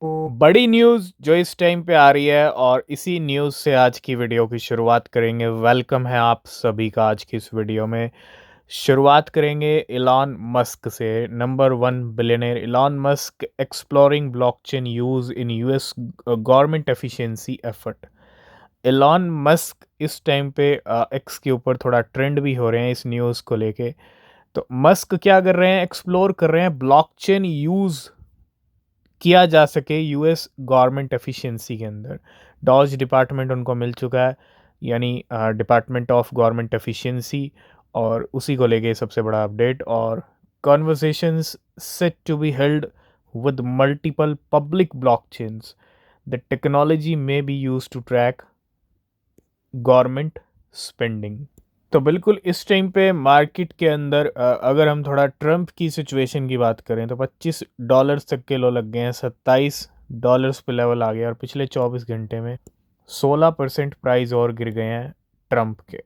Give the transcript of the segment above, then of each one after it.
बड़ी न्यूज़ जो इस टाइम पे आ रही है और इसी न्यूज़ से आज की वीडियो की शुरुआत करेंगे। वेलकम है आप सभी का आज की इस वीडियो में। शुरुआत करेंगे इलॉन मस्क से। Number 1 billionaire Elon Musk exploring blockchain use in US government efficiency effort. Elon Musk इस टाइम पे एक्स के ऊपर थोड़ा ट्रेंड भी हो रहे हैं इस न्यूज़ को लेके। तो मस्क क्या कर रहे हैं, एक्सप्लोर कर रहे हैं ब्लॉकचेन यूज़ किया जा सके यूएस गवर्नमेंट एफिशिएंसी के अंदर। डॉज डिपार्टमेंट उनको मिल चुका है, यानी डिपार्टमेंट ऑफ गवर्नमेंट एफिशिएंसी, और उसी को लेके सबसे बड़ा अपडेट। और conversations set to be held with multiple public blockchains, the technology may be use to track government spending. तो बिल्कुल इस टाइम पे मार्केट के अंदर अगर हम थोड़ा ट्रम्प की सिचुएशन की बात करें तो $25 तक के लो लग गए हैं, $27 पे लेवल आ गया और पिछले 24 घंटे में 16% प्राइस और गिर गए हैं ट्रम्प के।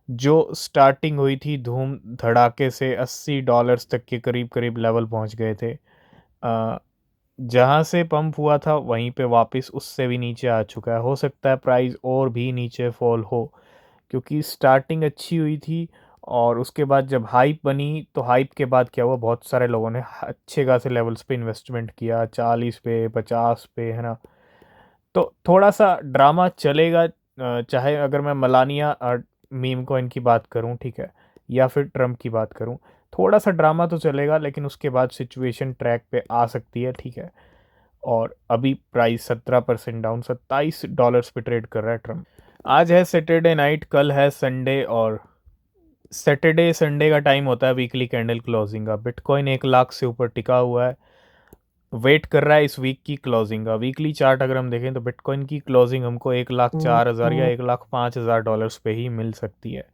जो स्टार्टिंग हुई थी धूम धड़ाके से $80 तक के करीब करीब लेवल पहुंच गए थे। जहां से पंप हुआ था वहीं पे वापस उससे भी नीचे आ चुका है। हो सकता है प्राइस और भी नीचे फॉल हो, क्योंकि स्टार्टिंग अच्छी हुई थी और उसके बाद जब हाइप बनी तो हाइप के बाद क्या हुआ, बहुत सारे लोगों ने अच्छे खासे लेवल्स पे इन्वेस्टमेंट किया, 40 पे 50 पे, है ना। तो थोड़ा सा ड्रामा चलेगा। चाहे अगर मैं मलानिया मीम कॉइन की बात करूं, ठीक है, या फिर ट्रम्प की बात करूं, थोड़ा सा ड्रामा तो चलेगा, लेकिन उसके बाद सिचुएशन ट्रैक पे आ सकती है, ठीक है। और अभी प्राइस 17% डाउन $27 पे ट्रेड कर रहा है ट्रम्प। आज है सैटरडे नाइट, कल है संडे, और सैटरडे संडे का टाइम होता है वीकली कैंडल क्लोजिंग का। बिटकॉइन 1 लाख से ऊपर टिका हुआ है, वेट कर रहा है इस वीक की क्लोजिंग का। वीकली चार्ट अगर हम देखें तो बिटकॉइन की क्लोजिंग हमको 1,04,000 या 1,05,000 पे ही मिल सकती है।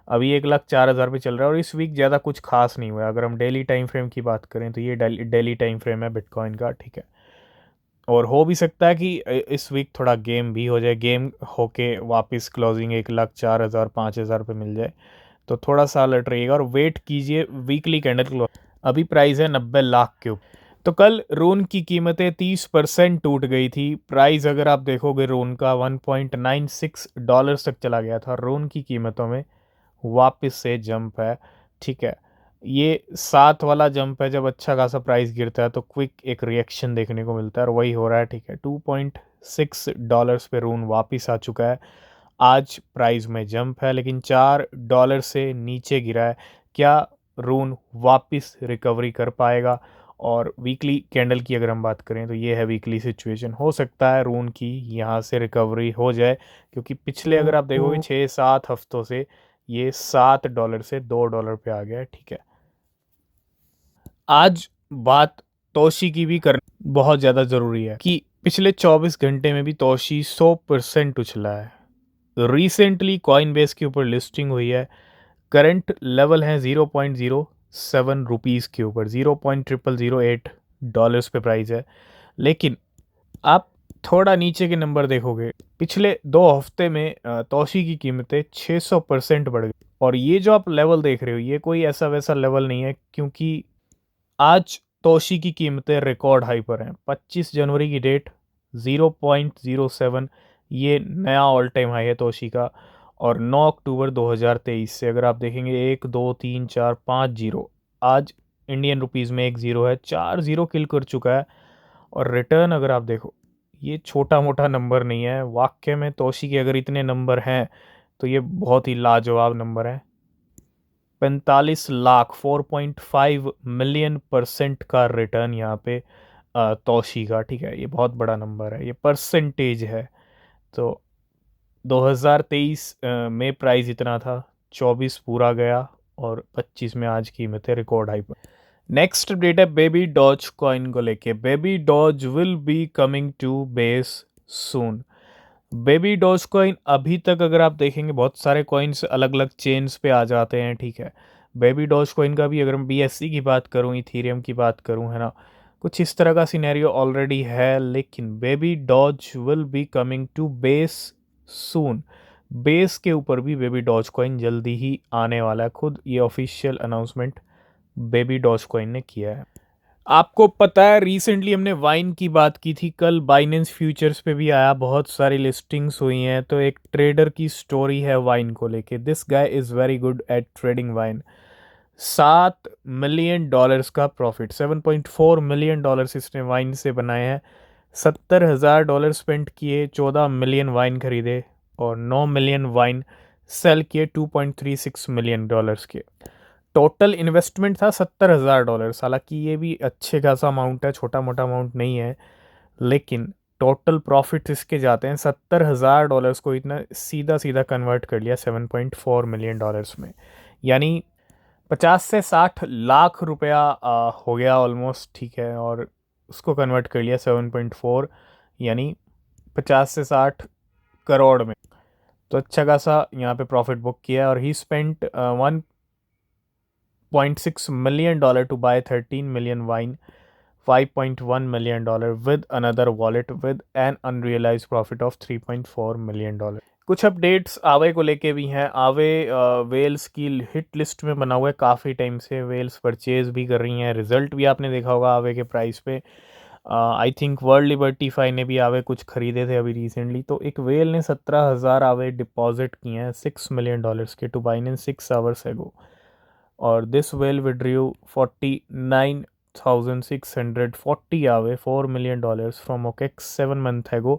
अभी 1,04,000 पे चल रहा है और इस वीक ज़्यादा कुछ खास नहीं हुआ है। अगर हम डेली टाइम फ्रेम की बात करें तो ये डेली टाइम फ्रेम है बिटकॉइन का, ठीक है। और हो भी सकता है कि इस वीक थोड़ा गेम भी हो जाए, गेम होके वापस क्लोजिंग 1,04,000 5,000 पे मिल जाए, तो थोड़ा सा अलर्ट रहिएगा और वेट कीजिए वीकली कैंडल क्लोज। अभी प्राइस है 90 लाख के ऊपर। तो कल रून की कीमतें 30% टूट गई थी। प्राइस अगर आप देखोगे रून का $1.96 तक चला गया था। रून की कीमतों में वापस से जंप है, ठीक है। ये 7 वाला जंप है, जब अच्छा खासा प्राइस गिरता है तो क्विक एक रिएक्शन देखने को मिलता है और वही हो रहा है, ठीक है। $2.6 पे रून वापस आ चुका है। आज प्राइस में जंप है लेकिन $4 से नीचे गिरा है। क्या रून वापस रिकवरी कर पाएगा? और वीकली कैंडल की अगर हम बात करें तो ये है वीकली सिचुएशन। हो सकता है रून की यहाँ से रिकवरी हो जाए, क्योंकि पिछले अगर आप देखोगे 6-7 हफ्तों से ये $7 से $2 पे आ गया है, ठीक है। आज बात तोशी की भी करना बहुत ज़्यादा ज़रूरी है कि पिछले 24 घंटे में भी तोशी 100% उछला है। रिसेंटली कॉइन बेस के ऊपर लिस्टिंग हुई है। करंट लेवल है 0.07 रुपीज़ के ऊपर, $0.0008 पे प्राइस है। लेकिन आप थोड़ा नीचे के नंबर देखोगे, पिछले 2 हफ्ते में तोशी की कीमतें 600% बढ़ गई। और ये जो आप लेवल देख रहे हो ये कोई ऐसा वैसा लेवल नहीं है, क्योंकि आज तोशी की कीमतें रिकॉर्ड हाई पर हैं। 25 जनवरी की डेट 0.07, ये नया ऑल टाइम हाई है तोशी का। और 9 अक्टूबर 2023 से अगर आप देखेंगे 1 2 3 4 5 जीरो, आज इंडियन रुपीज़ में एक ज़ीरो है, 4 ज़ीरो किल कर चुका है। और रिटर्न अगर आप देखो, ये छोटा मोटा नंबर नहीं है वाकई में। तोशी के अगर इतने नंबर हैं तो ये बहुत ही लाजवाब नंबर है। 45 लाख 4.5 मिलियन% का रिटर्न यहाँ पे तोशी का, ठीक है। ये बहुत बड़ा नंबर है, ये परसेंटेज है। तो 2023 में प्राइस इतना था, 24 पूरा गया और 25 में आज कीमतें रिकॉर्ड हाई पर। नेक्स्ट अपडेट है बेबी डॉज कॉइन को लेके। Baby doge will be coming to base soon. Baby doge coin अभी तक अगर आप देखेंगे बहुत सारे कॉइन्स अलग अलग चेन्स पे आ जाते हैं, ठीक है। बेबी डॉज कॉइन का भी अगर मैं बीएससी की बात करूं, इथीरियम की बात करूं, है ना, कुछ इस तरह का सिनेरियो ऑलरेडी है। लेकिन baby doge will be coming to base soon. Base के ऊपर भी बेबी डॉज कॉइन जल्दी ही आने वाला है, खुद ये official announcement baby doge coin ने किया है। आपको पता है रिसेंटली हमने वाइन की बात की थी, कल बाइनेंस फ्यूचर्स पे भी आया, बहुत सारी लिस्टिंग्स हुई हैं। तो एक ट्रेडर की स्टोरी है वाइन को लेके। This guy is very good at trading wine. $7 million का प्रॉफिट, $7.4 मिलियन इसने वाइन से बनाए हैं। $70,000 स्पेंड किए, 14 मिलियन वाइन खरीदे और 9 मिलियन वाइन सेल किए $2.36 मिलियन के। टोटल इन्वेस्टमेंट था $70,000। हालांकि ये भी अच्छे खासा अमाउंट है, छोटा मोटा अमाउंट नहीं है। लेकिन टोटल प्रॉफिट इसके जाते हैं $70,000 को इतना सीधा सीधा कन्वर्ट कर लिया $7.4 मिलियन में। यानी 50 से 60 लाख रुपया हो गया ऑलमोस्ट, ठीक है। और उसको कन्वर्ट कर लिया 7.4, यानी 50 से 60 करोड़ में। तो अच्छा खासा यहाँ पे प्रॉफिट बुक किया। और he spent $1.6 million to buy 13 million wine, $5.1 million with another wallet with an unrealized profit of $3.4 million. कुछ अपडेट्स आवे को लेके भी हैं। आवे वेल्स की हिट लिस्ट में बना हुआ है काफ़ी टाइम से। वेल्स परचेज भी कर रही हैं, रिजल्ट भी आपने देखा होगा आवे के प्राइस पे। आई थिंक वर्ल्ड लिबर्टीफाई ने भी आवे कुछ खरीदे थे अभी रिसेंटली। तो एक वेल ने 17,000 आवे डिपॉजिट किए हैं $6 मिलियन के टू बाइनेंस 6 आवर्स एगो। और this well withdrew 49,640 Aave $4 million from OKX 7 months ago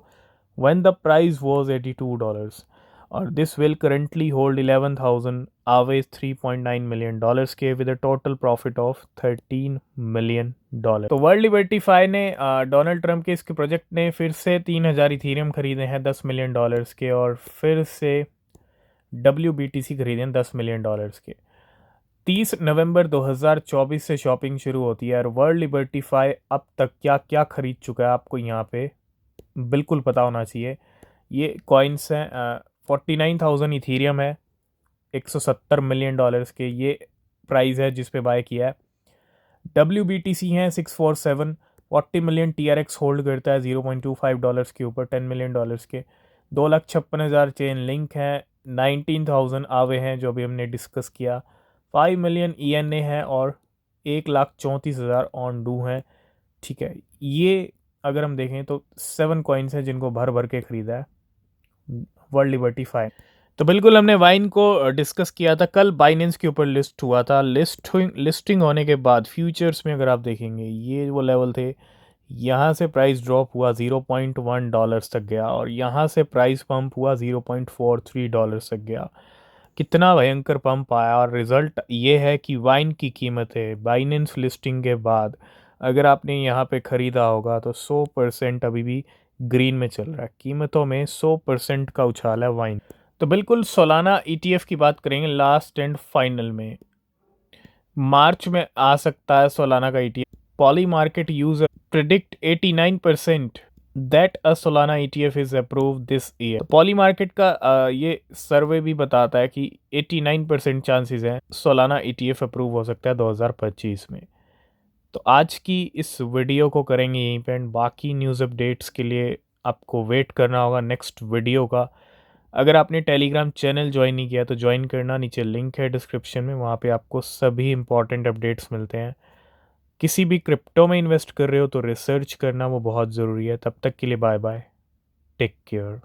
when the price was $82। और this will currently hold 11,000 Aaves $3.9 million के with a total profit of $13 million. तो वर्ल्ड लिबर्टीफाई ने Donald Trump के इसके project ने फिर से 3,000 इथीरियम खरीदे हैं $10 मिलियन के। और फिर से WBTC खरीदे हैं $10 मिलियन के। 30 नवंबर 2024 से शॉपिंग शुरू होती है। और वर्ल्ड लिबर्टीफाई अब तक क्या क्या खरीद चुका है आपको यहाँ पे बिल्कुल पता होना चाहिए। ये कॉइन्स हैं, 49,000 इथीरियम है $170 मिलियन के, ये प्राइस है जिस पे बाय किया है। WBTC हैं 647, 40 मिलियन TRX होल्ड करता है $0.25 के ऊपर $10 मिलियन के। 2,56,000 चेन लिंक हैं, 19,000 आवे हैं जो अभी हमने डिस्कस किया। 5 मिलियन ENA है और 1,34,000 ऑन डू हैं, ठीक है। ये अगर हम देखें तो 7 कॉइन्स हैं जिनको भर भर के ख़रीदा है वर्ल्ड लिबर्टीफाई। तो बिल्कुल हमने वाइन को डिस्कस किया था, कल बाइनेंस के ऊपर लिस्ट हुआ था। लिस्टिंग होने के बाद फ्यूचर्स में अगर आप देखेंगे ये वो लेवल थे, यहाँ से प्राइस ड्रॉप हुआ $0.1 तक गया और यहाँ से प्राइस पंप हुआ $0.43 तक गया। कितना भयंकर पंप आया। और रिज़ल्ट ये है कि वाइन की कीमत है बाइनेंस लिस्टिंग के बाद अगर आपने यहाँ पे ख़रीदा होगा तो 100% अभी भी ग्रीन में चल रहा है। कीमतों में 100% का उछाल है वाइन। तो बिल्कुल सोलाना ETF की बात करेंगे लास्ट एंड फाइनल में। मार्च में आ सकता है सोलाना का ETF। Poly market user predict 89% that a Solana ETF is approve this year. Poly market का ये सर्वे भी बताता है कि 89% चांसेस हैं सोलाना ETF अप्रूव हो सकता है 2025 में। तो आज की इस वीडियो को करेंगे यहीं पे एंड बाकी न्यूज़ अपडेट्स के लिए आपको वेट करना होगा नेक्स्ट वीडियो का। अगर आपने टेलीग्राम चैनल ज्वाइन नहीं किया तो ज्वाइन करना, नीचे लिंक है डिस्क्रिप्शन में, वहाँ पे आपको सभी इंपॉर्टेंट अपडेट्स मिलते हैं। किसी भी क्रिप्टो में इन्वेस्ट कर रहे हो तो रिसर्च करना वो बहुत ज़रूरी है। तब तक के लिए बाय बाय, टेक केयर।